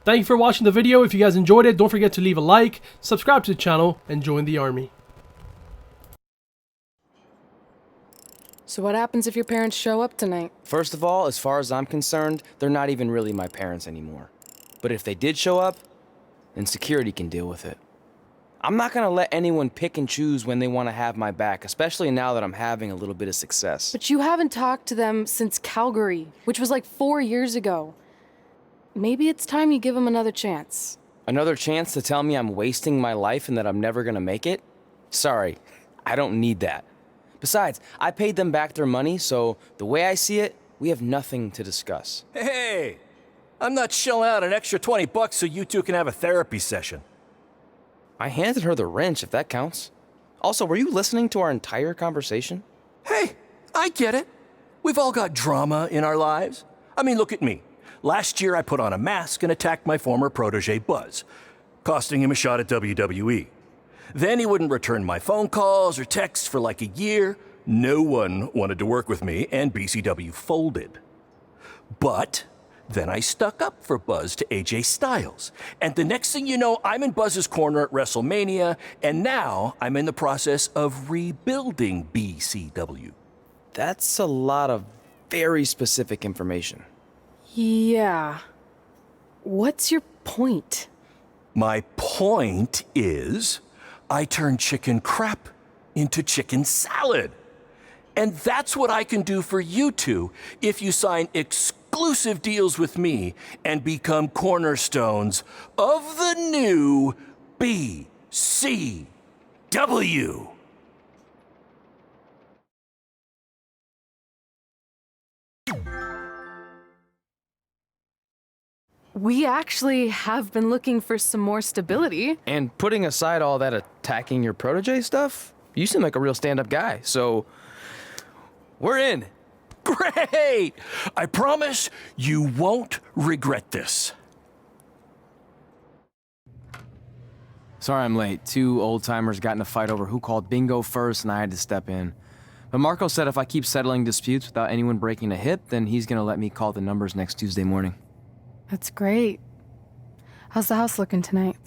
Thank you for watching the video. If you guys enjoyed it, don't forget to leave a like, subscribe to the channel, and join the army. So what happens if your parents show up tonight? First of all, as far as I'm concerned, they're not even really my parents anymore. But if they did show up, then security can deal with it. I'm not gonna let anyone pick and choose when they want to have my back, especially now that I'm having a little bit of success. But you haven't talked to them since Calgary, which was like 4 years ago. Maybe it's time you give them another chance. Another chance to tell me I'm wasting my life and that I'm never gonna make it? Sorry, I don't need that. Besides, I paid them back their money, so the way I see it, we have nothing to discuss. Hey, I'm not shelling out an extra 20 bucks so you two can have a therapy session. I handed her the wrench, if that counts. Also, were you listening to our entire conversation? Hey, I get it. We've all got drama in our lives. I mean, look at me. Last year, I put on a mask and attacked my former protege, Buzz, costing him a shot at WWE. Then he wouldn't return my phone calls or texts for like a year. No one wanted to work with me, and BCW folded. But then I stuck up for Buzz to AJ Styles. And the next thing you know, I'm in Buzz's corner at WrestleMania, and now I'm in the process of rebuilding BCW. That's a lot of very specific information. Yeah. What's your point? My point is, I turned chicken crap into chicken salad. And that's what I can do for you two if you sign exclusive deals with me and become cornerstones of the new BCW. We actually have been looking for some more stability. And putting aside all that attacking your protege stuff, you seem like a real stand-up guy, so we're in. Great! I promise you won't regret this. Sorry I'm late. Two old-timers got in a fight over who called bingo first, and I had to step in. But Marco said if I keep settling disputes without anyone breaking a hip, then he's gonna let me call the numbers next Tuesday morning. That's great. How's the house looking tonight?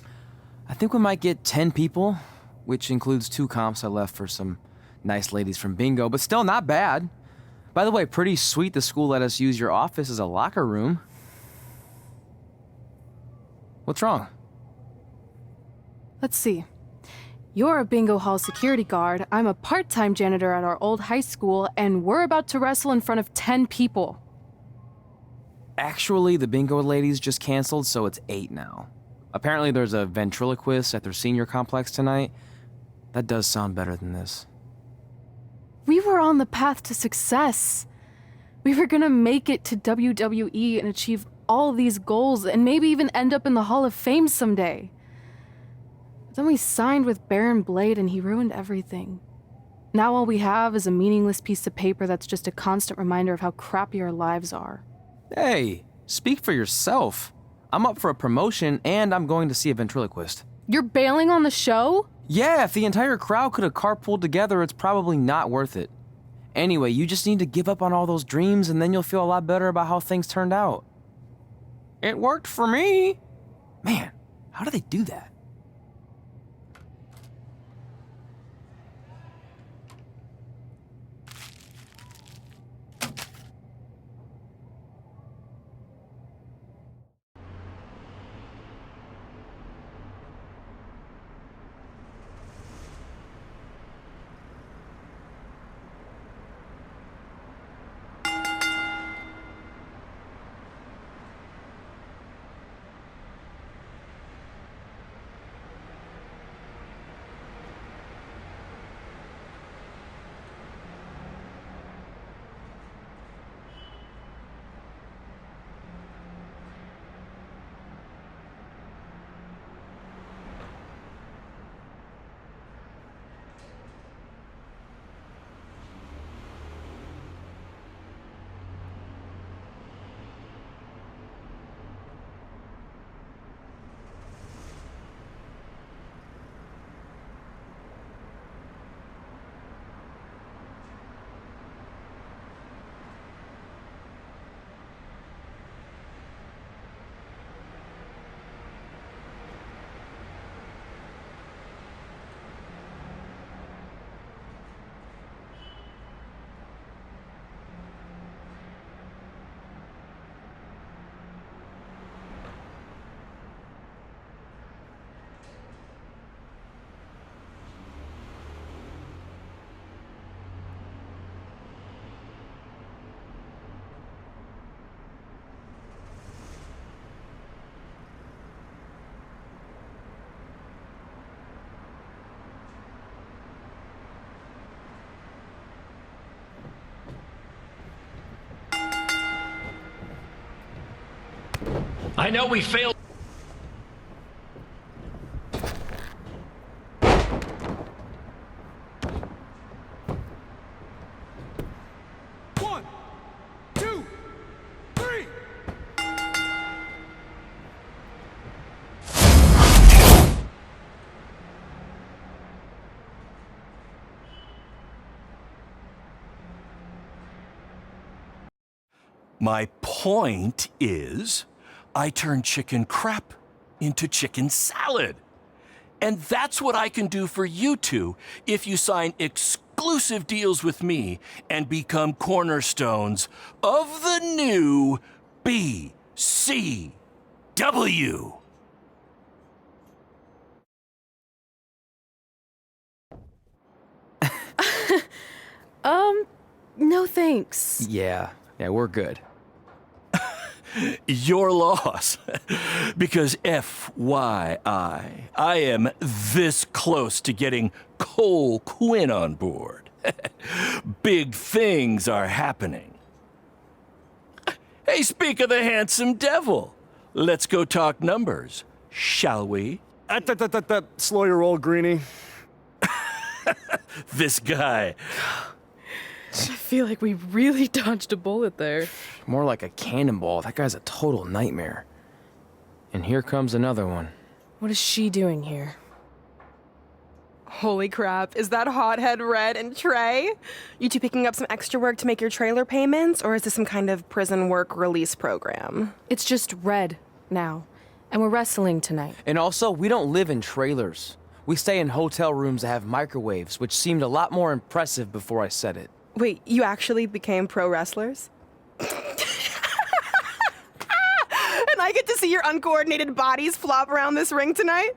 I think we might get 10 people, which includes 2 comps I left for some nice ladies from bingo, but still not bad. By the way, pretty sweet the school let us use your office as a locker room. What's wrong? Let's see. You're a bingo hall security guard, I'm a part-time janitor at our old high school, and we're about to wrestle in front of 10 people. Actually, the bingo ladies just canceled, so it's 8 now. Apparently there's a ventriloquist at their senior complex tonight. That does sound better than this. We were on the path to success. We were gonna make it to WWE and achieve all these goals and maybe even end up in the Hall of Fame someday. But then we signed with Baron Blade and he ruined everything. Now all we have is a meaningless piece of paper that's just a constant reminder of how crappy our lives are. Hey, speak for yourself. I'm up for a promotion and I'm going to see a ventriloquist. You're bailing on the show? Yeah, if the entire crowd could have carpooled together, it's probably not worth it. Anyway, you just need to give up on all those dreams and then you'll feel a lot better about how things turned out. It worked for me. Man, how do they do that? I know we failed. One, two, three. My point is, I turn chicken crap into chicken salad. And that's what I can do for you two if you sign exclusive deals with me and become cornerstones of the new BCW. No thanks. Yeah, we're good. Your loss. Because FYI, I am this close to getting Cole Quinn on board. Big things are happening. Hey, speak of the handsome devil. Let's go talk numbers, shall we? Slow your roll, Greenie. This guy. I feel like we really dodged a bullet there. More like a cannonball. That guy's a total nightmare. And here comes another one. What is she doing here? Holy crap, is that hothead Red and Trey? You two picking up some extra work to make your trailer payments, or is this some kind of prison work release program? It's just Red now, and we're wrestling tonight. And also, we don't live in trailers. We stay in hotel rooms that have microwaves, which seemed a lot more impressive before I said it. Wait, you actually became pro wrestlers? And I get to see your uncoordinated bodies flop around this ring tonight?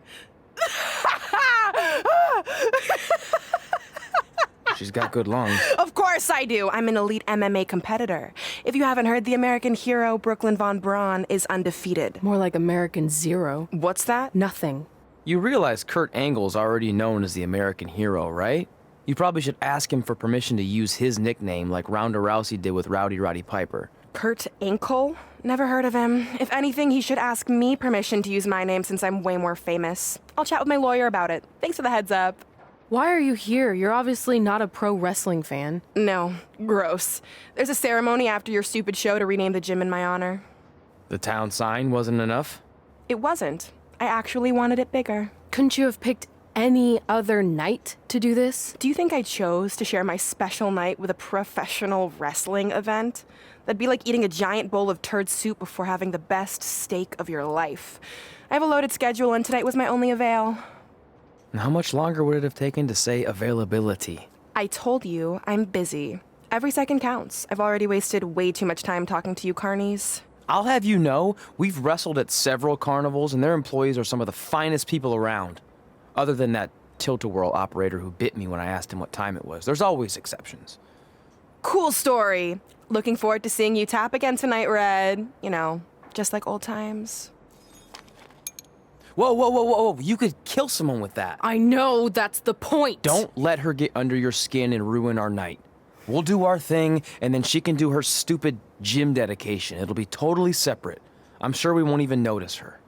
She's got good lungs. Of course I do. I'm an elite MMA competitor. If you haven't heard, the American hero Brooklyn Von Braun is undefeated. More like American Zero. What's that? Nothing. You realize Kurt Angle's already known as the American hero, right? You probably should ask him for permission to use his nickname like Ronda Rousey did with Rowdy Roddy Piper. Kurt Angle? Never heard of him. If anything, he should ask me permission to use my name since I'm way more famous. I'll chat with my lawyer about it. Thanks for the heads up. Why are you here? You're obviously not a pro wrestling fan. No, gross. There's a ceremony after your stupid show to rename the gym in my honor. The town sign wasn't enough? It wasn't. I actually wanted it bigger. Couldn't you have picked any other night to do this? Do you think I chose to share my special night with a professional wrestling event? That'd be like eating a giant bowl of turd soup before having the best steak of your life. I have a loaded schedule, and tonight was my only avail. And how much longer would it have taken to say availability? I told you, I'm busy. Every second counts. I've already wasted way too much time talking to you carnies. I'll have you know, we've wrestled at several carnivals, and their employees are some of the finest people around. Other than that tilt-a-whirl operator who bit me when I asked him what time it was. There's always exceptions. Cool story. Looking forward to seeing you tap again tonight, Red. You know, just like old times. Whoa. You could kill someone with that. I know, that's the point. Don't let her get under your skin and ruin our night. We'll do our thing, and then she can do her stupid gym dedication. It'll be totally separate. I'm sure we won't even notice her.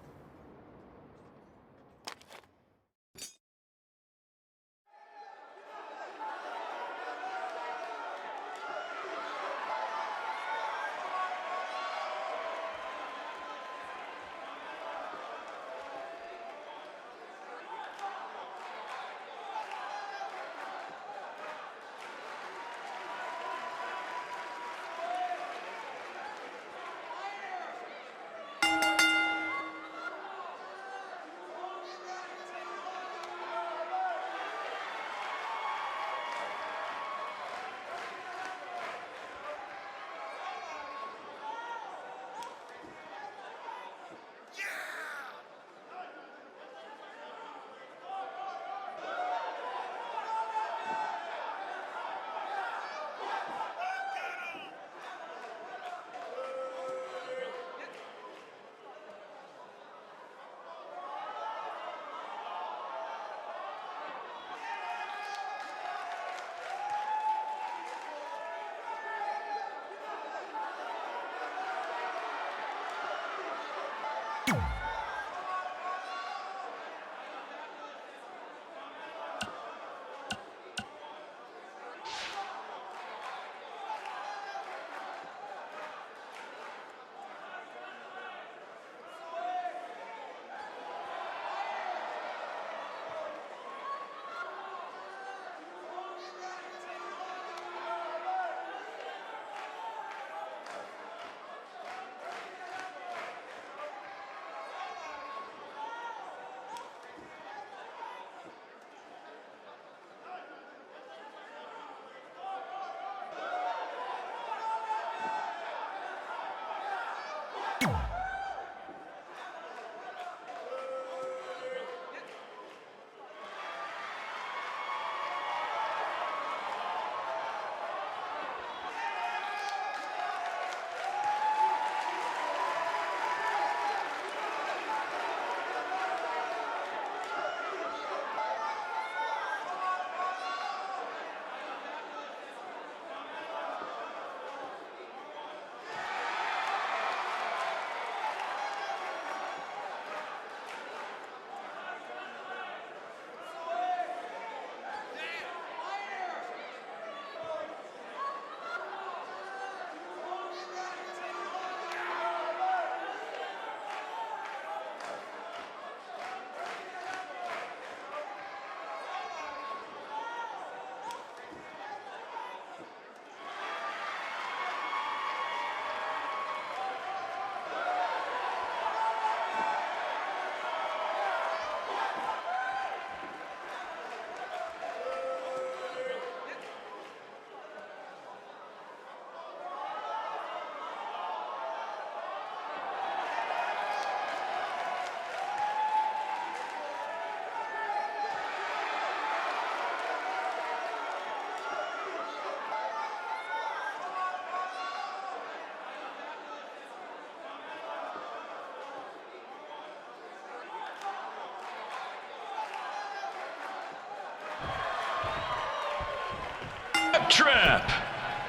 trap.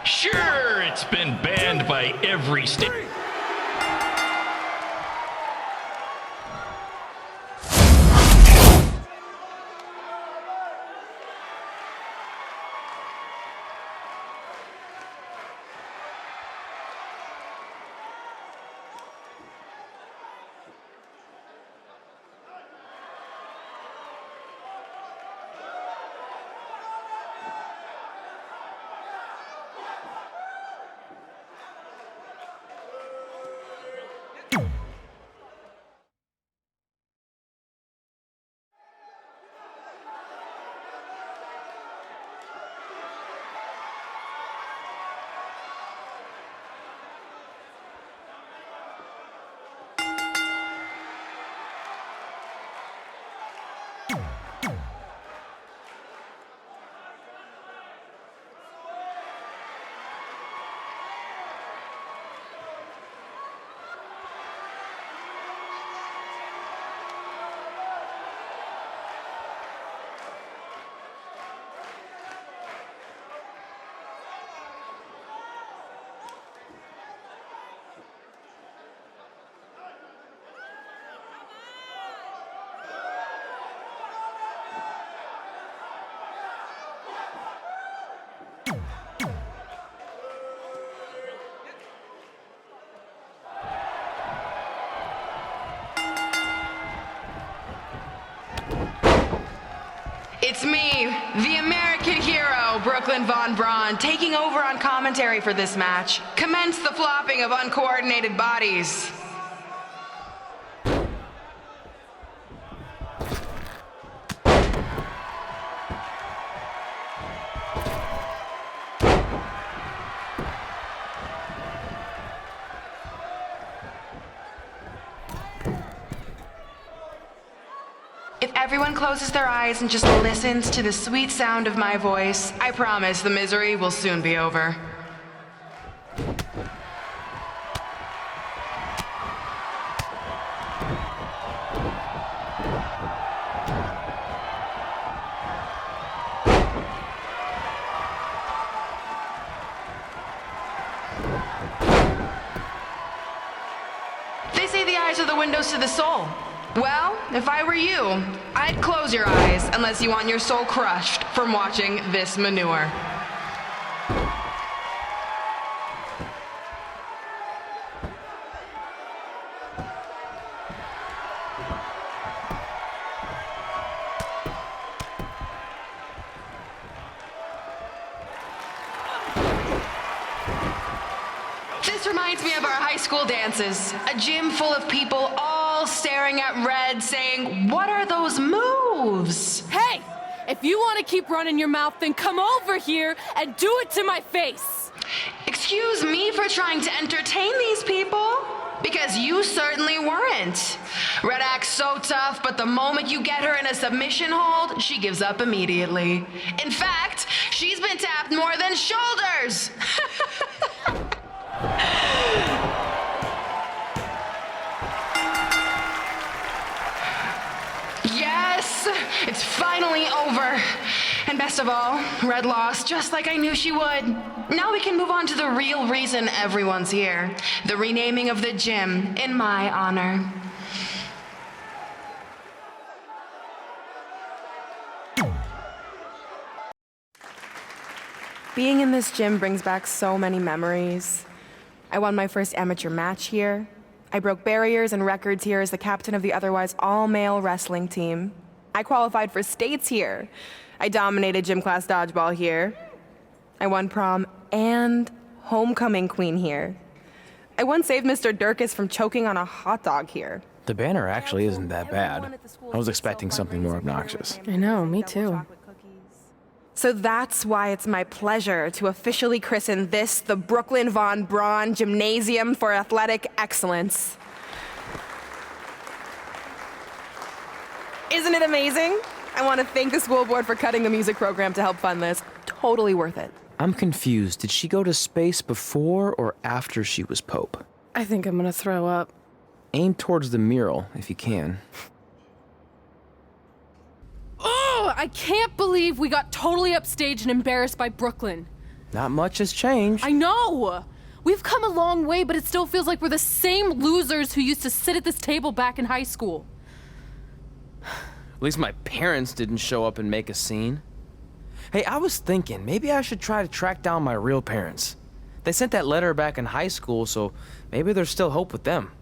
Sure, it's been banned by every state. It's me, the American hero, Brooklyn Von Braun, taking over on commentary for this match. Commence the flopping of uncoordinated bodies. If everyone closes their eyes and just listens to the sweet sound of my voice, I promise the misery will soon be over. They say the eyes are the windows to the soul. Well, if I were you, I'd close your eyes unless you want your soul crushed from watching this manure. This reminds me of our high school dances, a gym full of people all staring at red saying, "What are those moves?" Hey! If you want to keep running your mouth, then come over here and do it to my face! Excuse me for trying to entertain these people? Because you certainly weren't. Red acts so tough, but the moment you get her in a submission hold, she gives up immediately. In fact, she's been tapped more than shoulders! Yes, it's finally over. And best of all, Red lost just like I knew she would. Now we can move on to the real reason everyone's here. The renaming of the gym in my honor. Being in this gym brings back so many memories. I won my first amateur match here. I broke barriers and records here as the captain of the otherwise all-male wrestling team. I qualified for states here. I dominated gym class dodgeball here. I won prom and homecoming queen here. I once saved Mr. Durkis from choking on a hot dog here. The banner actually isn't that bad. I was expecting something more obnoxious. I know, me too. So that's why it's my pleasure to officially christen this the Brooklyn Von Braun Gymnasium for Athletic Excellence. Isn't it amazing? I want to thank the school board for cutting the music program to help fund this. Totally worth it. I'm confused. Did she go to space before or after she was Pope? I think I'm gonna throw up. Aim towards the mural, if you can. Oh, I can't believe we got totally upstaged and embarrassed by Brooklyn. Not much has changed. I know! We've come a long way, but it still feels like we're the same losers who used to sit at this table back in high school. At least my parents didn't show up and make a scene. Hey, I was thinking, maybe I should try to track down my real parents. They sent that letter back in high school, so maybe there's still hope with them.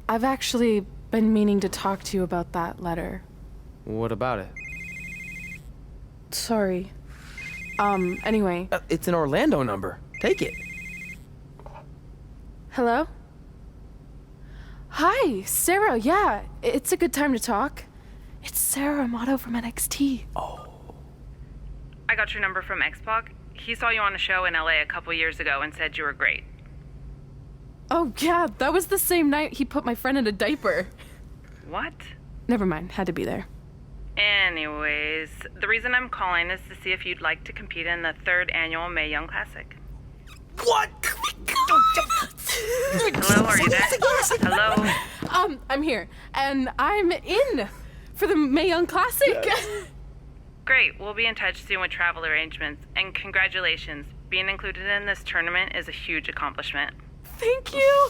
I've actually been meaning to talk to you about that letter. What about it? Sorry. Anyway. It's an Orlando number. Take it. Hello? Hi, Sarah, yeah. It's a good time to talk. It's Sarah Amato from NXT. Oh. I got your number from X-Pac. He saw you on a show in LA a couple years ago and said you were great. Oh, yeah, that was the same night he put my friend in a diaper. What? Never mind, had to be there. Anyways, the reason I'm calling is to see if you'd like to compete in the 3rd annual Mae Young Classic. What? Hello, are you there? Hello? I'm here, and I'm in for the Mae Young Classic. Great, we'll be in touch soon with travel arrangements, and congratulations. Being included in this tournament is a huge accomplishment. Thank you.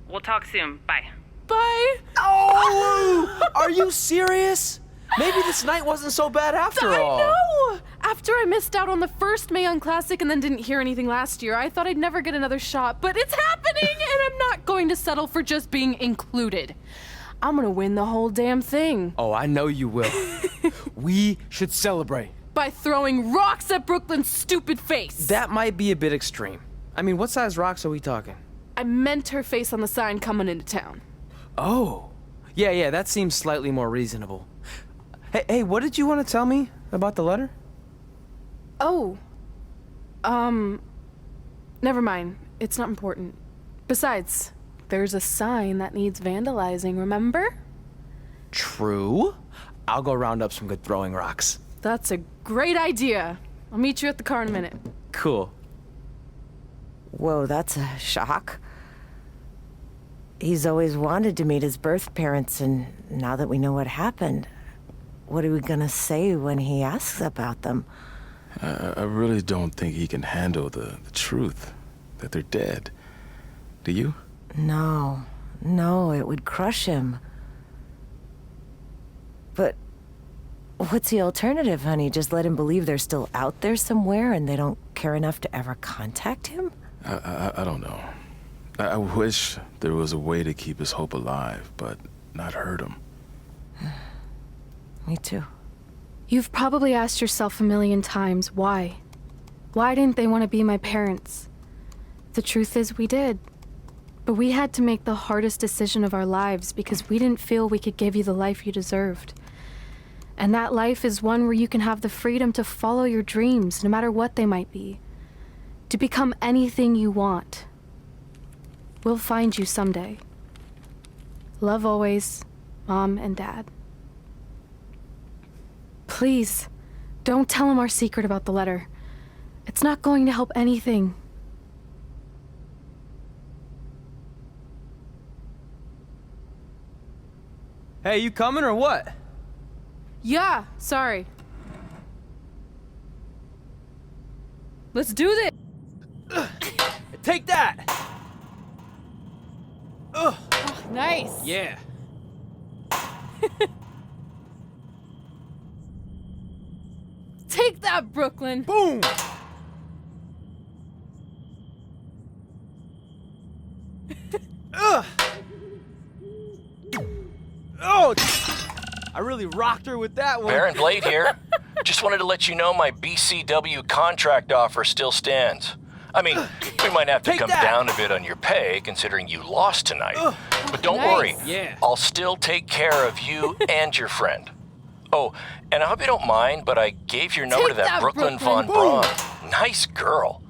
We'll talk soon. Bye. Bye. Oh! Are you serious? Maybe this night wasn't so bad after all. I know! After I missed out on the first Mae Young Classic and then didn't hear anything last year, I thought I'd never get another shot, but it's happening, and I'm not going to settle for just being included. I'm gonna win the whole damn thing. Oh, I know you will. We should celebrate. By throwing rocks at Brooklyn's stupid face. That might be a bit extreme. I mean, what size rocks are we talking? I meant her face on the sign coming into town. Oh. Yeah, that seems slightly more reasonable. Hey, what did you want to tell me about the letter? Oh. Never mind. It's not important. Besides, there's a sign that needs vandalizing, remember? True. I'll go round up some good throwing rocks. That's a great idea. I'll meet you at the car in a minute. Cool. Whoa, that's a shock. He's always wanted to meet his birth parents, and now that we know what happened, what are we gonna say when he asks about them? I really don't think he can handle the truth, that they're dead. Do you? No, it would crush him. But what's the alternative, honey? Just let him believe they're still out there somewhere and they don't care enough to ever contact him? I don't know. I wish there was a way to keep his hope alive, but not hurt him. Me too. You've probably asked yourself a million times, why? Why didn't they want to be my parents? The truth is, we did. But we had to make the hardest decision of our lives because we didn't feel we could give you the life you deserved. And that life is one where you can have the freedom to follow your dreams, no matter what they might be. To become anything you want. We'll find you someday. Love always, Mom and Dad. Please, don't tell him our secret about the letter. It's not going to help anything. Hey, you coming or what? Yeah, sorry. Let's do this! Take that! Oh, nice! Yeah. Take that, Brooklyn! Boom! Oh! I really rocked her with that one. Baron Blade here. Just wanted to let you know my BCW contract offer still stands. I mean, we might have to come down a bit on your pay, considering you lost tonight. But don't worry, I'll still take care of you and your friend. Oh, and I hope you don't mind, but I gave your number to that Brooklyn Von Braun. Nice girl.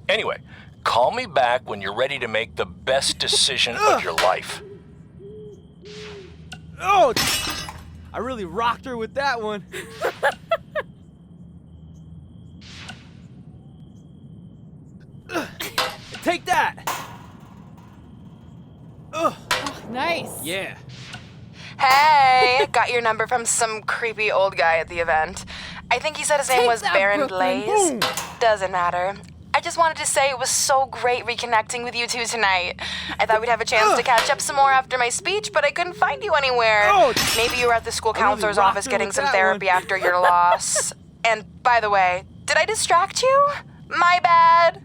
Anyway, call me back when you're ready to make the best decision of your life. Oh! I really rocked her with that one. Take that! Oh, nice! Yeah. Hey, got your number from some creepy old guy at the event. I think he said his name was Baron Blaze. Doesn't matter. I just wanted to say it was so great reconnecting with you two tonight. I thought we'd have a chance to catch up some more after my speech, but I couldn't find you anywhere. Maybe you were at the school counselor's office getting some therapy after your loss. And by the way, did I distract you? My bad.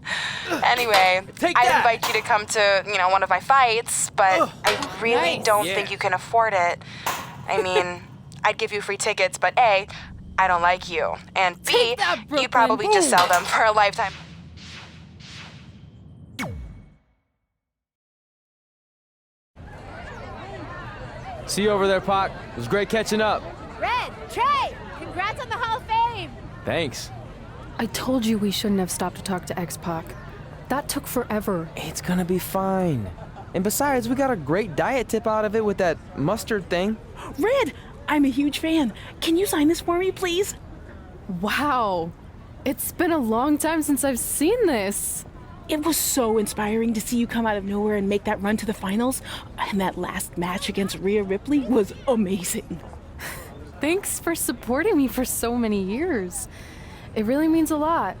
Anyway, I'd invite you to come to, one of my fights, but I really don't think you can afford it. I mean, I'd give you free tickets, but A, I don't like you, and B, you'd probably just sell them for a lifetime. See you over there, Pac. It was great catching up. Red, Trey, congrats on the Hall of Fame. Thanks. I told you we shouldn't have stopped to talk to X-Pac. That took forever. It's gonna be fine. And besides, we got a great diet tip out of it with that mustard thing. Red, I'm a huge fan. Can you sign this for me, please? Wow. It's been a long time since I've seen this. It was so inspiring to see you come out of nowhere and make that run to the finals. And that last match against Rhea Ripley was amazing. Thanks for supporting me for so many years. It really means a lot.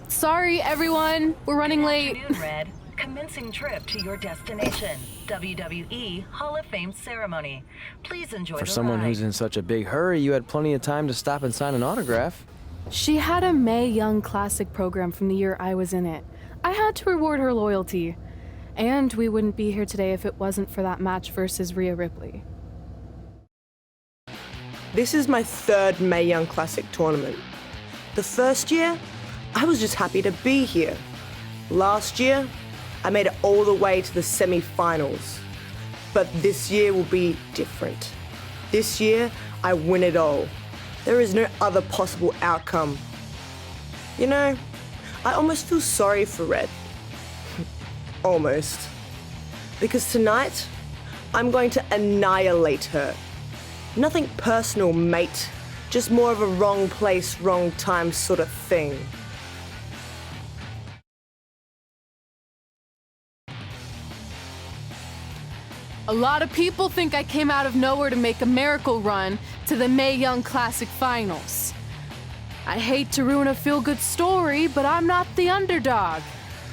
Sorry, everyone. We're running late. Good afternoon, Red. Commencing trip to your destination, WWE Hall of Fame ceremony. Please enjoy the ride. For someone who's in such a big hurry, you had plenty of time to stop and sign an autograph. She had a Mae Young Classic program from the year I was in it. I had to reward her loyalty. And we wouldn't be here today if it wasn't for that match versus Rhea Ripley. This is my third Mae Young Classic tournament. The first year, I was just happy to be here. Last year, I made it all the way to the semi-finals. But this year will be different. This year, I win it all. There is no other possible outcome. You know, I almost feel sorry for Red. Almost. Because tonight, I'm going to annihilate her. Nothing personal, mate. Just more of a wrong place, wrong time sort of thing. A lot of people think I came out of nowhere to make a miracle run to the Mae Young Classic finals. I hate to ruin a feel-good story, but I'm not the underdog.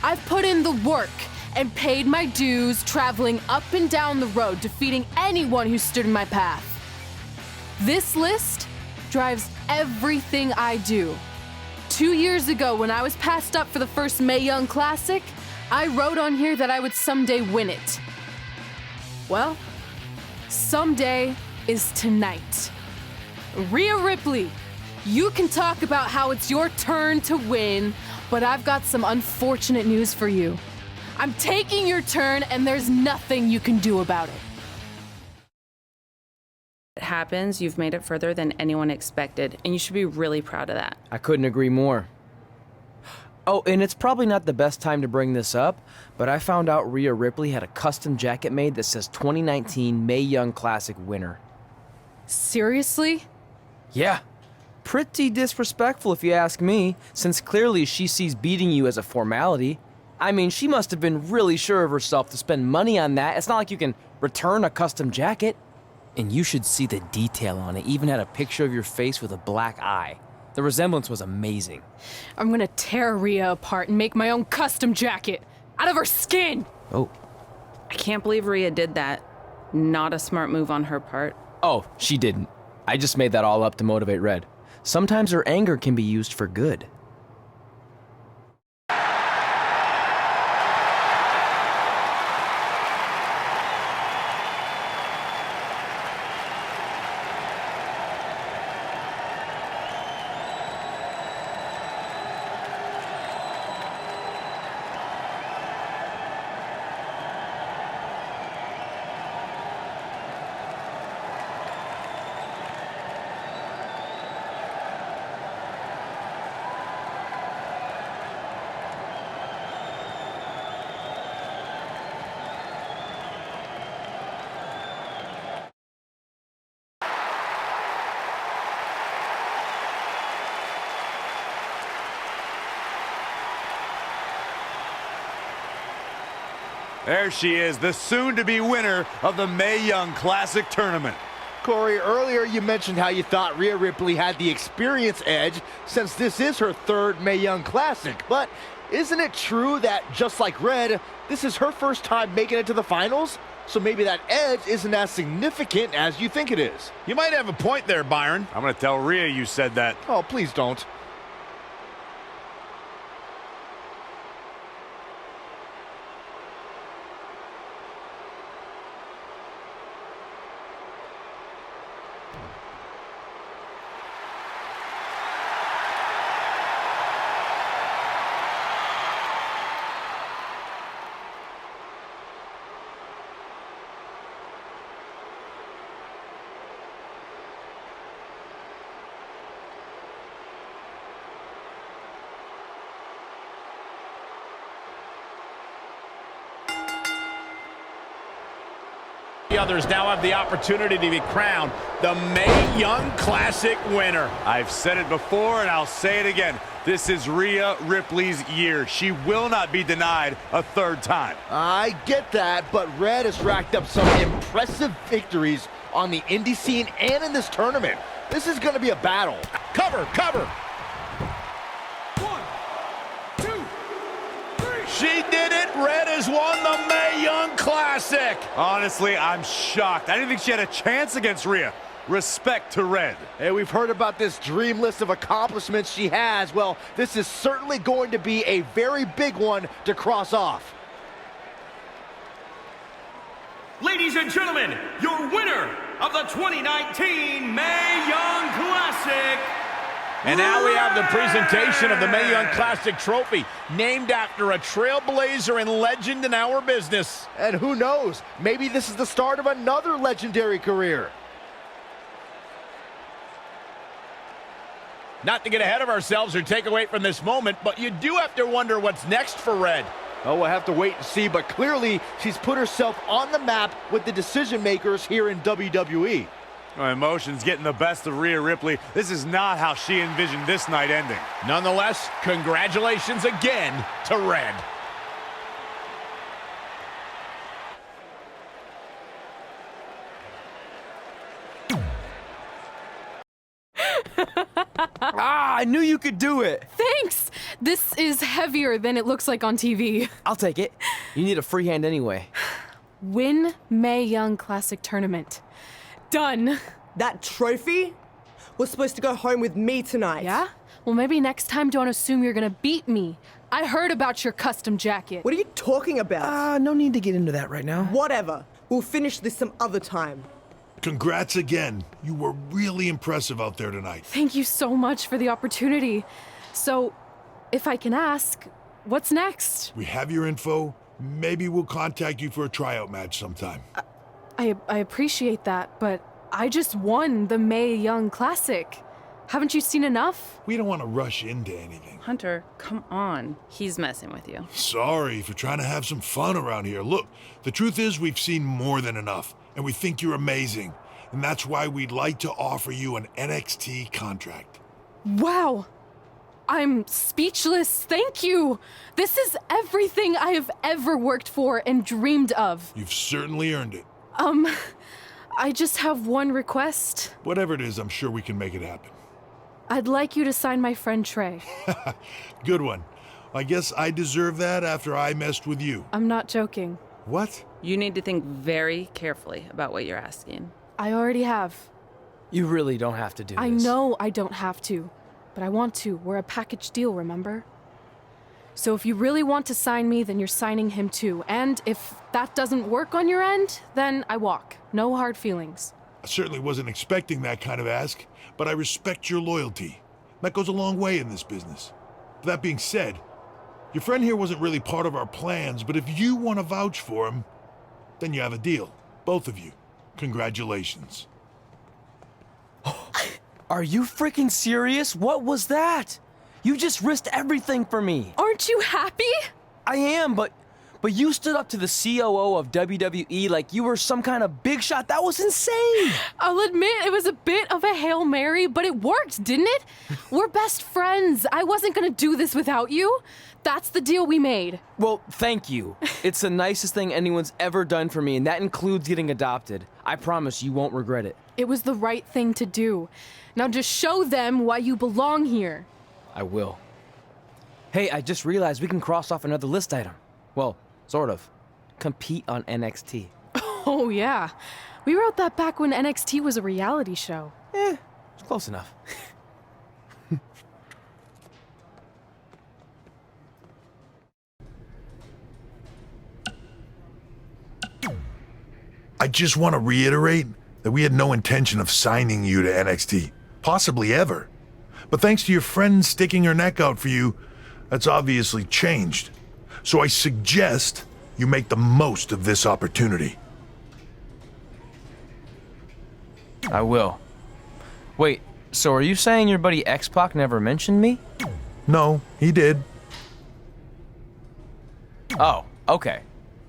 I've put in the work and paid my dues traveling up and down the road, defeating anyone who stood in my path. This list drives everything I do. 2 years ago, when I was passed up for the first Mae Young Classic, I wrote on here that I would someday win it. Well, someday is tonight. Rhea Ripley, you can talk about how it's your turn to win, but I've got some unfortunate news for you. I'm taking your turn, and there's nothing you can do about it. It happens, you've made it further than anyone expected, and you should be really proud of that. I couldn't agree more. Oh, and it's probably not the best time to bring this up, but I found out Rhea Ripley had a custom jacket made that says 2019 Mae Young Classic winner. Seriously? Yeah. Pretty disrespectful if you ask me, since clearly she sees beating you as a formality. I mean, she must have been really sure of herself to spend money on that. It's not like you can return a custom jacket. And you should see the detail on it. Even had a picture of your face with a black eye. The resemblance was amazing. I'm gonna tear Rhea apart and make my own custom jacket out of her skin. Oh. I can't believe Rhea did that. Not a smart move on her part. Oh, she didn't. I just made that all up to motivate Red. Sometimes her anger can be used for good. There she is, the soon-to-be winner of the Mae Young Classic Tournament. Corey, earlier you mentioned how you thought Rhea Ripley had the experience edge since this is her third Mae Young Classic. But isn't it true that, just like Red, this is her first time making it to the finals? So maybe that edge isn't as significant as you think it is. You might have a point there, Byron. I'm going to tell Rhea you said that. Oh, please don't. The others now have the opportunity to be crowned the Mae Young Classic winner. I've said it before and I'll say it again. This is Rhea Ripley's year. She will not be denied a third time. I get that, but Red has racked up some impressive victories on the indie scene and in this tournament. This is going to be a battle. Cover, cover. 1, 2, 3. She did it. Red has won the Mae Young Classic. Honestly, I'm shocked. I didn't think she had a chance against Rhea. Respect to Red. Hey, we've heard about this dream list of accomplishments she has. Well, this is certainly going to be a very big one to cross off. Ladies and gentlemen, your winner of the 2019 Mae Young Classic. And now we have the presentation of the Mae Young Classic trophy, named after a trailblazer and legend in our business. And who knows, maybe this is the start of another legendary career. Not to get ahead of ourselves or take away from this moment, but you do have to wonder what's next for Red. Oh, we'll have to wait and see, but clearly she's put herself on the map with the decision makers here in WWE. Emotions getting the best of Rhea Ripley. This is not how she envisioned this night ending. Nonetheless, congratulations again to Red. I knew you could do it. Thanks! This is heavier than it looks like on TV. I'll take it. You need a free hand anyway. Win Mae Young Classic Tournament. Done. That trophy was supposed to go home with me tonight. Yeah? Well, maybe next time don't assume you're gonna beat me. I heard about your custom jacket. What are you talking about? No need to get into that right now. Whatever. We'll finish this some other time. Congrats again. You were really impressive out there tonight. Thank you so much for the opportunity. So, if I can ask, what's next? We have your info. Maybe we'll contact you for a tryout match sometime. I appreciate that, but I just won the Mae Young Classic. Haven't you seen enough? We don't want to rush into anything. Hunter, come on. He's messing with you. Sorry for trying to have some fun around here. Look, the truth is we've seen more than enough, and we think you're amazing. And that's why we'd like to offer you an NXT contract. Wow! I'm speechless. Thank you. This is everything I have ever worked for and dreamed of. You've certainly earned it. I just have one request. Whatever it is, I'm sure we can make it happen. I'd like you to sign my friend Trey. Good one. I guess I deserve that after I messed with you. I'm not joking. What? You need to think very carefully about what you're asking. I already have. You really don't have to do this. I know I don't have to, but I want to. We're a package deal, remember? So if you really want to sign me, then you're signing him too. And if that doesn't work on your end, then I walk. No hard feelings. I certainly wasn't expecting that kind of ask, but I respect your loyalty. That goes a long way in this business. That being said, your friend here wasn't really part of our plans, but if you want to vouch for him, then you have a deal. Both of you. Congratulations. Are you freaking serious? What was that? You just risked everything for me. Aren't you happy? I am, but But you stood up to the COO of WWE like you were some kind of big shot. That was insane. I'll admit it was a bit of a Hail Mary, but it worked, didn't it? We're best friends. I wasn't gonna do this without you. That's the deal we made. Well, thank you. It's the nicest thing anyone's ever done for me, and that includes getting adopted. I promise you won't regret it. It was the right thing to do. Now just show them why you belong here. I will. Hey, I just realized we can cross off another list item. Well, sort of. Compete on NXT. Oh, yeah. We wrote that back when NXT was a reality show. It's close enough. I just want to reiterate that we had no intention of signing you to NXT, possibly ever. But thanks to your friend sticking her neck out for you, that's obviously changed. So I suggest you make the most of this opportunity. I will. Wait, so are you saying your buddy X-Pac never mentioned me? No, he did. Oh, okay.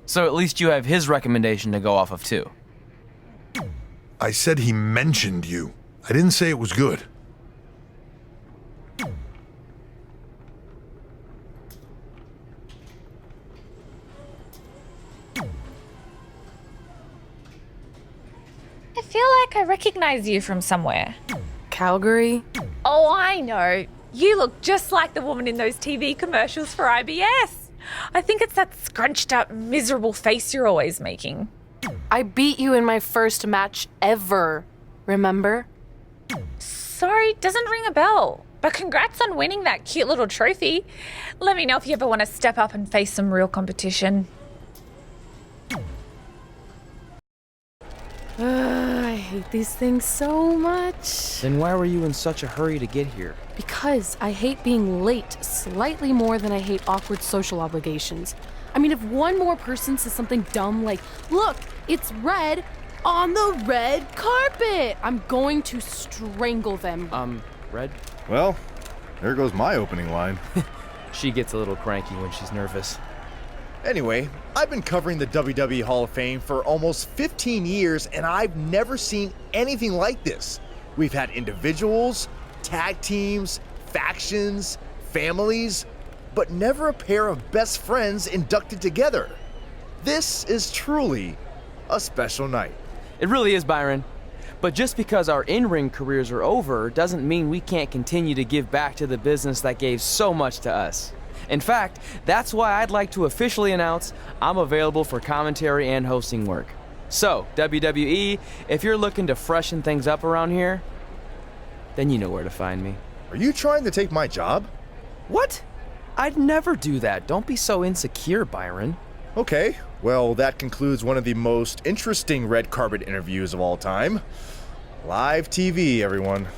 So at least you have his recommendation to go off of too. I said he mentioned you. I didn't say it was good. I feel like I recognize you from somewhere. Calgary? Oh, I know. You look just like the woman in those TV commercials for IBS. I think it's that scrunched up, miserable face you're always making. I beat you in my first match ever, remember? Sorry, doesn't ring a bell. But congrats on winning that cute little trophy. Let me know if you ever want to step up and face some real competition. I hate these things so much. Then why were you in such a hurry to get here? Because I hate being late slightly more than I hate awkward social obligations. I mean, if one more person says something dumb like, look, it's red on the red carpet, I'm going to strangle them. Red? Well, there goes my opening line. She gets a little cranky when she's nervous. Anyway, I've been covering the WWE Hall of Fame for almost 15 years, and I've never seen anything like this. We've had individuals, tag teams, factions, families, but never a pair of best friends inducted together. This is truly a special night. It really is, Byron. But just because our in-ring careers are over doesn't mean we can't continue to give back to the business that gave so much to us. In fact, that's why I'd like to officially announce I'm available for commentary and hosting work. So, WWE, if you're looking to freshen things up around here, then you know where to find me. Are you trying to take my job? What? I'd never do that. Don't be so insecure, Byron. Okay, well, that concludes one of the most interesting red carpet interviews of all time. Live TV, everyone.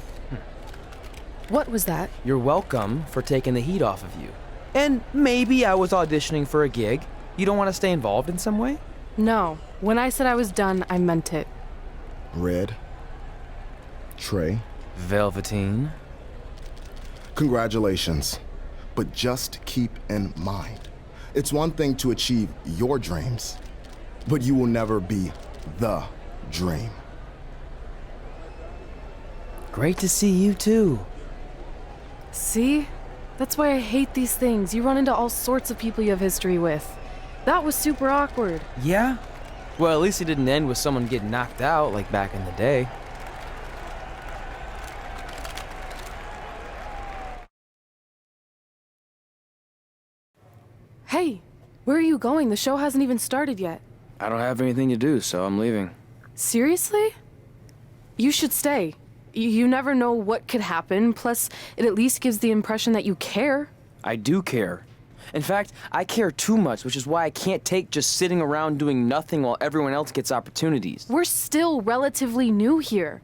What was that? You're welcome for taking the heat off of you. And maybe I was auditioning for a gig. You don't want to stay involved in some way? No. When I said I was done, I meant it. Red. Trey. Velveteen. Congratulations. But just keep in mind, it's one thing to achieve your dreams, but you will never be the dream. Great to see you too. See? That's why I hate these things. You run into all sorts of people you have history with. That was super awkward. Yeah? Well, at least it didn't end with someone getting knocked out like back in the day. Hey, where are you going? The show hasn't even started yet. I don't have anything to do, so I'm leaving. Seriously? You should stay. You never know what could happen, plus it at least gives the impression that you care. I do care. In fact, I care too much, which is why I can't take just sitting around doing nothing while everyone else gets opportunities. We're still relatively new here.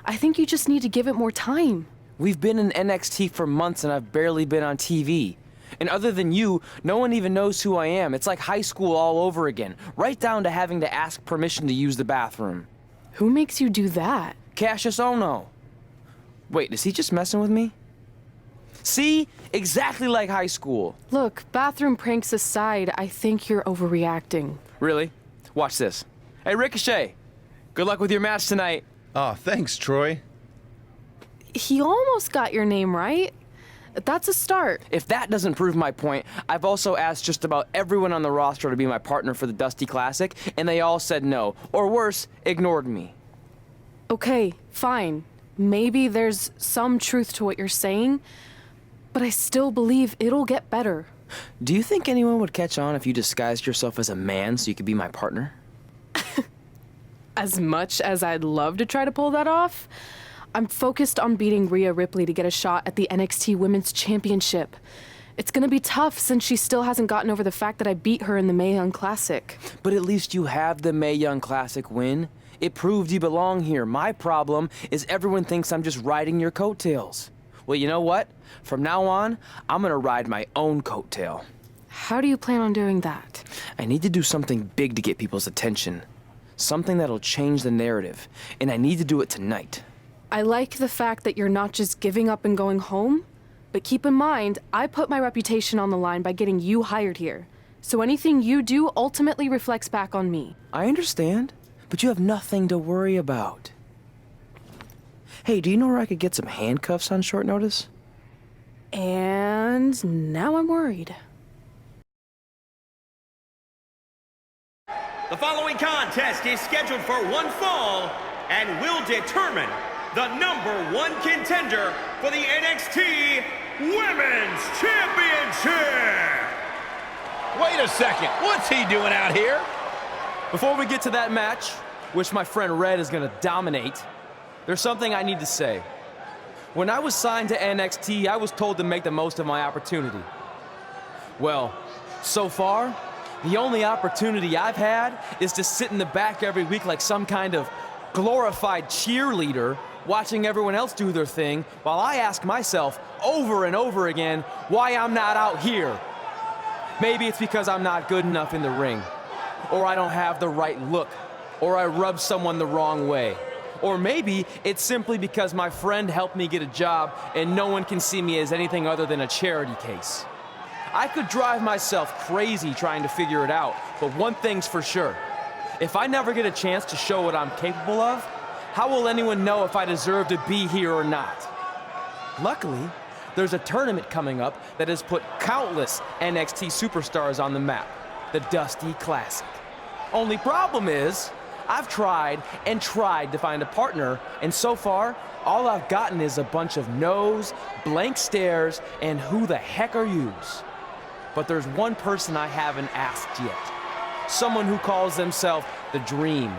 I think you just need to give it more time. We've been in NXT for months and I've barely been on TV. And other than you, no one even knows who I am. It's like high school all over again, right down to having to ask permission to use the bathroom. Who makes you do that? Cassius Ohno. Wait, is he just messing with me? See? Exactly like high school. Look, bathroom pranks aside, I think you're overreacting. Really? Watch this. Hey, Ricochet. Good luck with your match tonight. Oh, thanks, Troy. He almost got your name right. That's a start. If that doesn't prove my point, I've also asked just about everyone on the roster to be my partner for the Dusty Classic, and they all said no. Or worse, ignored me. Okay, fine. Maybe there's some truth to what you're saying, but I still believe it'll get better. Do you think anyone would catch on if you disguised yourself as a man so you could be my partner? As much as I'd love to try to pull that off, I'm focused on beating Rhea Ripley to get a shot at the NXT Women's Championship. It's gonna be tough since she still hasn't gotten over the fact that I beat her in the Mae Young Classic. But at least you have the Mae Young Classic win. It proved you belong here. My problem is everyone thinks I'm just riding your coattails. Well, you know what? From now on, I'm gonna ride my own coattail. How do you plan on doing that? I need to do something big to get people's attention. Something that'll change the narrative. And I need to do it tonight. I like the fact that you're not just giving up and going home, but keep in mind, I put my reputation on the line by getting you hired here. So anything you do ultimately reflects back on me. I understand, but you have nothing to worry about. Hey, do you know where I could get some handcuffs on short notice? And now I'm worried. The following contest is scheduled for one fall and will determine the #1 contender for the NXT Women's Championship. Wait a second, what's he doing out here? Before we get to that match, which my friend Red is gonna dominate, there's something I need to say. When I was signed to NXT, I was told to make the most of my opportunity. Well, so far, the only opportunity I've had is to sit in the back every week like some kind of glorified cheerleader, watching everyone else do their thing, while I ask myself over and over again why I'm not out here. Maybe it's because I'm not good enough in the ring, or I don't have the right look, or I rub someone the wrong way. Or maybe it's simply because my friend helped me get a job and no one can see me as anything other than a charity case. I could drive myself crazy trying to figure it out, but one thing's for sure. If I never get a chance to show what I'm capable of, how will anyone know if I deserve to be here or not? Luckily, there's a tournament coming up that has put countless NXT superstars on the map, the Dusty Classic. Only problem is, I've tried and tried to find a partner, and so far, all I've gotten is a bunch of no's, blank stares, and who the heck are yous? But there's one person I haven't asked yet. Someone who calls themselves the Dream.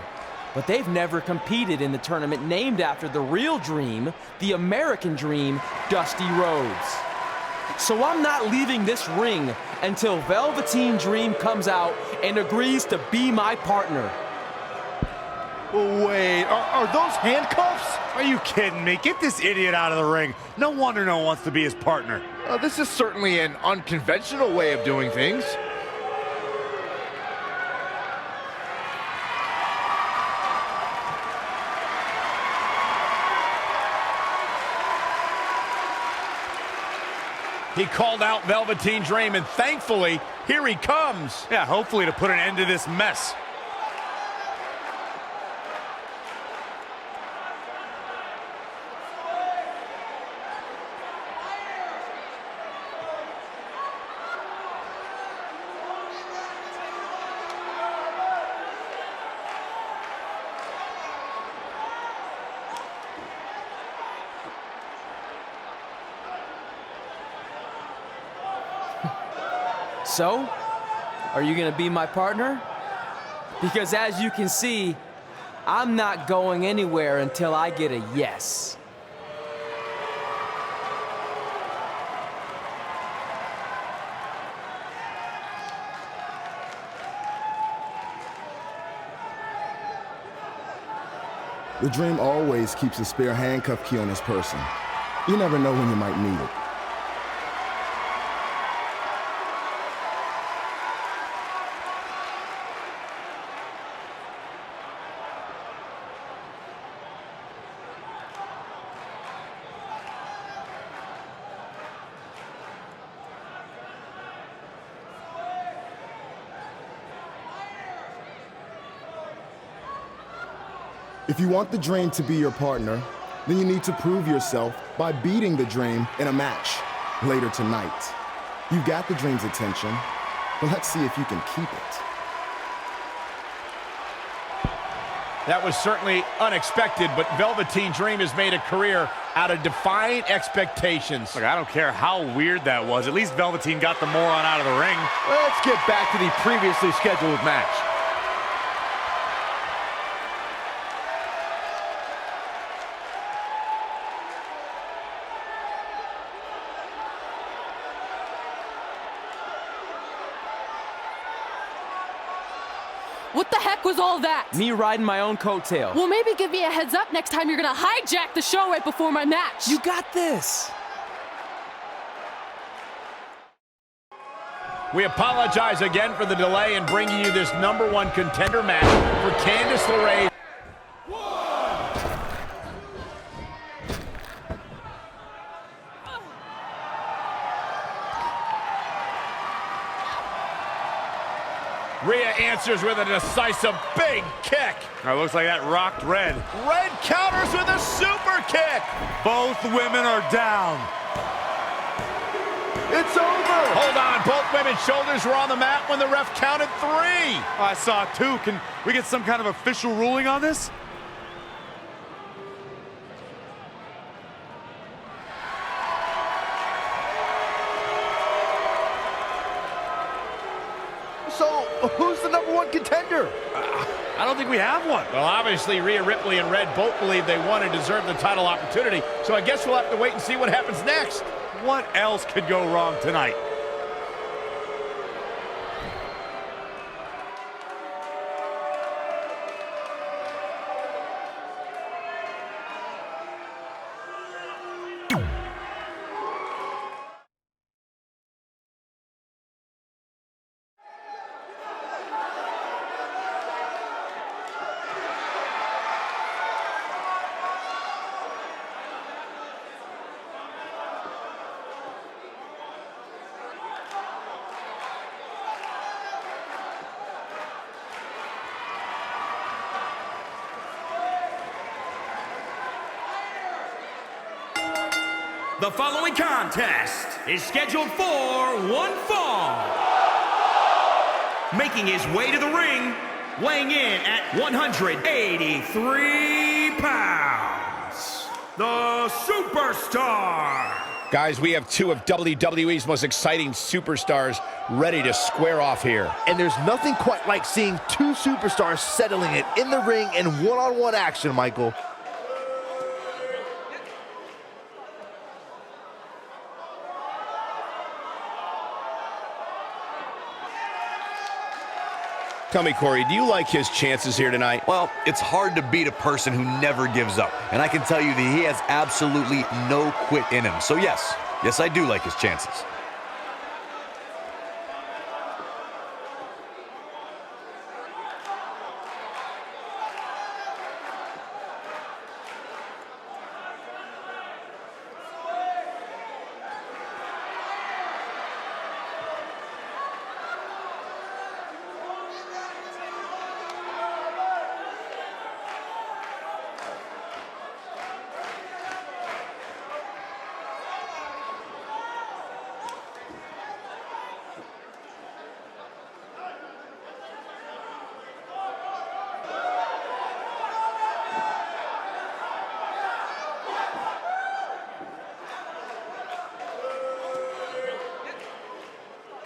But they've never competed in the tournament named after the real Dream, the American Dream, Dusty Rhodes. So I'm not leaving this ring until Velveteen Dream comes out and agrees to be my partner. Wait, are those handcuffs? Are you kidding me? Get this idiot out of the ring. No wonder no one wants to be his partner. This is certainly an unconventional way of doing things. He called out Velveteen Dream, and thankfully, here he comes. Yeah, hopefully to put an end to this mess. So, are you gonna be my partner? Because as you can see, I'm not going anywhere until I get a yes. The Dream always keeps a spare handcuff key on his person. You never know when you might need it. If you want the Dream to be your partner, then you need to prove yourself by beating the Dream in a match later tonight. You've got the Dream's attention, but let's see if you can keep it. That was certainly unexpected, but Velveteen Dream has made a career out of defying expectations. Look, I don't care how weird that was. At least Velveteen got the moron out of the ring. Let's get back to the previously scheduled match. What the heck was all that? Me riding my own coattail. Well, maybe give me a heads up next time you're gonna hijack the show right before my match. You got this. We apologize again for the delay in bringing you this #1 contender match for Candice LeRae. Rhea answers with a decisive big kick. Looks like that rocked Red. Red counters with a super kick. Both women are down. It's over. Hold on, both women's shoulders were on the mat when the ref counted 3. Oh, I saw 2. Can we get some kind of official ruling on this? So, who's the #1 contender? I don't think we have one. Well, obviously, Rhea Ripley and Red both believe they won and deserve the title opportunity, so I guess we'll have to wait and see what happens next. What else could go wrong tonight? The following contest is scheduled for one fall. Making his way to the ring, weighing in at 183 pounds, the Superstar. Guys, we have 2 of WWE's most exciting superstars ready to square off here. And there's nothing quite like seeing 2 superstars settling it in the ring in one-on-one action, Michael. Tell me, Corey, do you like his chances here tonight? Well, it's hard to beat a person who never gives up. And I can tell you that he has absolutely no quit in him. So yes, I do like his chances.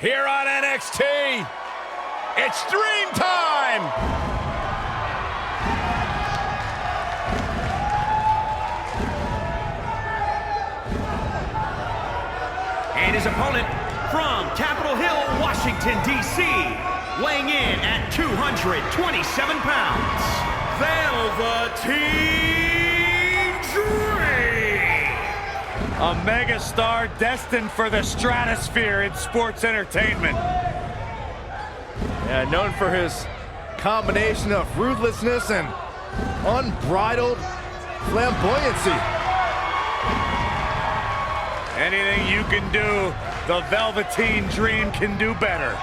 Here on NXT, it's Dream Time! And his opponent from Capitol Hill, Washington, D.C., weighing in at 227 pounds, Velveteen Dream! A megastar destined for the stratosphere in sports entertainment. Yeah, known for his combination of ruthlessness and unbridled flamboyancy. Anything you can do, the Velveteen Dream can do better.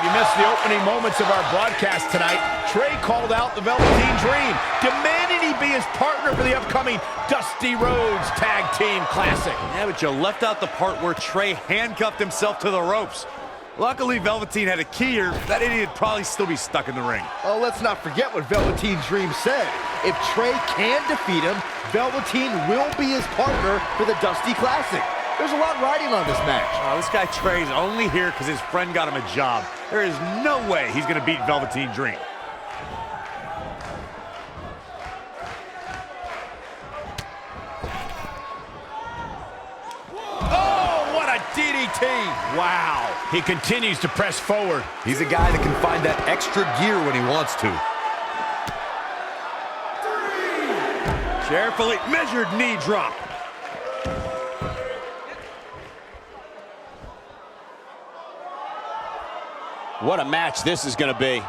If you missed the opening moments of our broadcast tonight, Trey called out the Velveteen Dream, demanding he be his partner for the upcoming Dusty Rhodes Tag Team Classic. Yeah, but you left out the part where Trey handcuffed himself to the ropes. Luckily, Velveteen had a key here. That idiot would probably still be stuck in the ring. Oh, let's not forget what Velveteen Dream said. If Trey can defeat him, Velveteen will be his partner for the Dusty Classic. There's a lot riding on this match. Oh, this guy Trey's only here because his friend got him a job. There is no way he's going to beat Velveteen Dream. Oh, what a DDT! Wow. He continues to press forward. He's a guy that can find that extra gear when he wants to. Carefully measured knee drop. What a match this is going to be.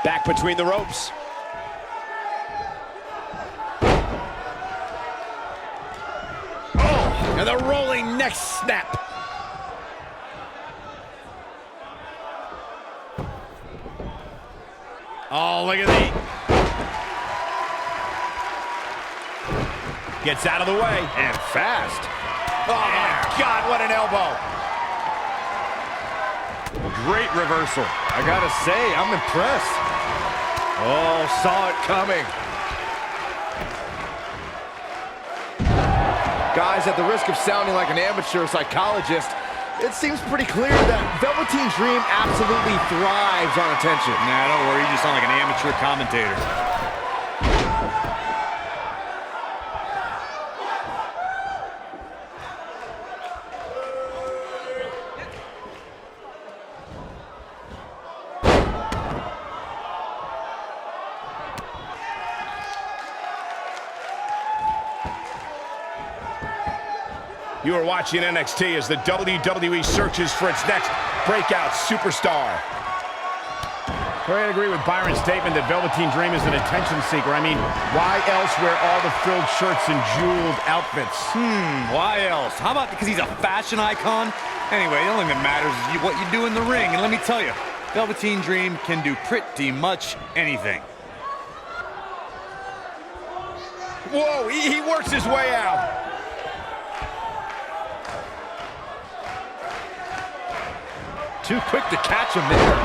Back between the ropes. Oh, and the rolling neck snap. Oh, look at the... Gets out of the way. And fast. Oh, my God, what an elbow. Great reversal. I gotta say, I'm impressed. Oh, saw it coming. Guys, at the risk of sounding like an amateur psychologist, it seems pretty clear that Velveteen Dream absolutely thrives on attention. Nah, don't worry, you just sound like an amateur commentator. You are watching NXT as the WWE searches for its next breakout superstar. I agree with Byron's statement that Velveteen Dream is an attention seeker. I mean, why else wear all the frilled shirts and jeweled outfits? Why else? How about because he's a fashion icon? Anyway, the only thing that matters is what you do in the ring. And let me tell you, Velveteen Dream can do pretty much anything. Whoa, he works his way out. Too quick to catch him there.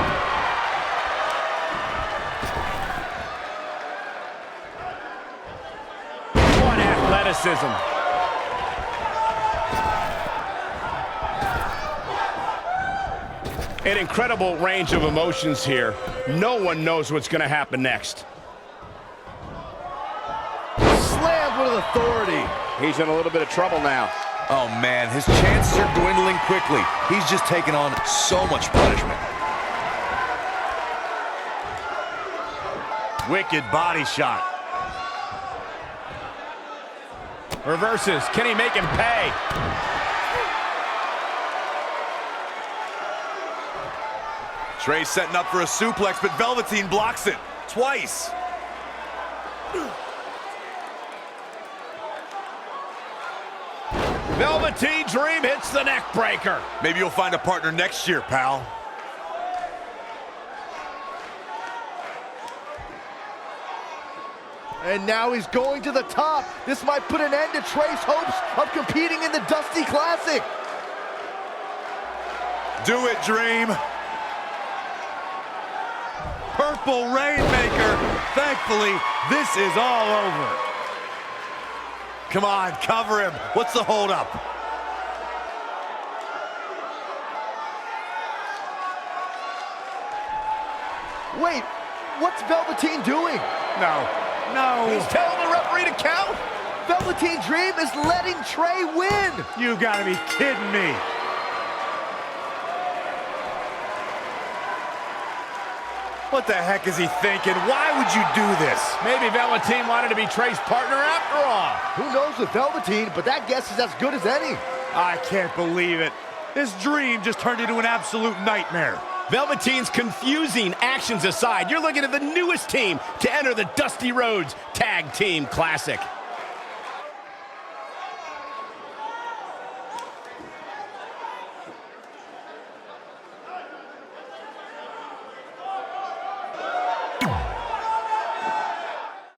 What athleticism. An incredible range of emotions here. No one knows what's going to happen next. Slammed with authority. He's in a little bit of trouble now. Oh, man, his chances are dwindling quickly. He's just taken on so much punishment. Wicked body shot. Reverses. Can he make him pay? Trey setting up for a suplex, but Velveteen blocks it twice. Velveteen Dream hits the neck breaker. Maybe you'll find a partner next year, pal. And now he's going to the top. This might put an end to Trey's hopes of competing in the Dusty Classic. Do it, Dream. Purple Rainmaker. Thankfully, this is all over. Come on, cover him. What's the holdup? Wait, what's Velveteen doing? No. He's telling the referee to count? Velveteen Dream is letting Trey win. You gotta be kidding me. What the heck is he thinking? Why would you do this? Maybe Velveteen wanted to be Trey's partner after all. Who knows with Velveteen, but that guess is as good as any. I can't believe it. This Dream just turned into an absolute nightmare. Velveteen's confusing actions aside, you're looking at the newest team to enter the Dusty Rhodes Tag Team Classic.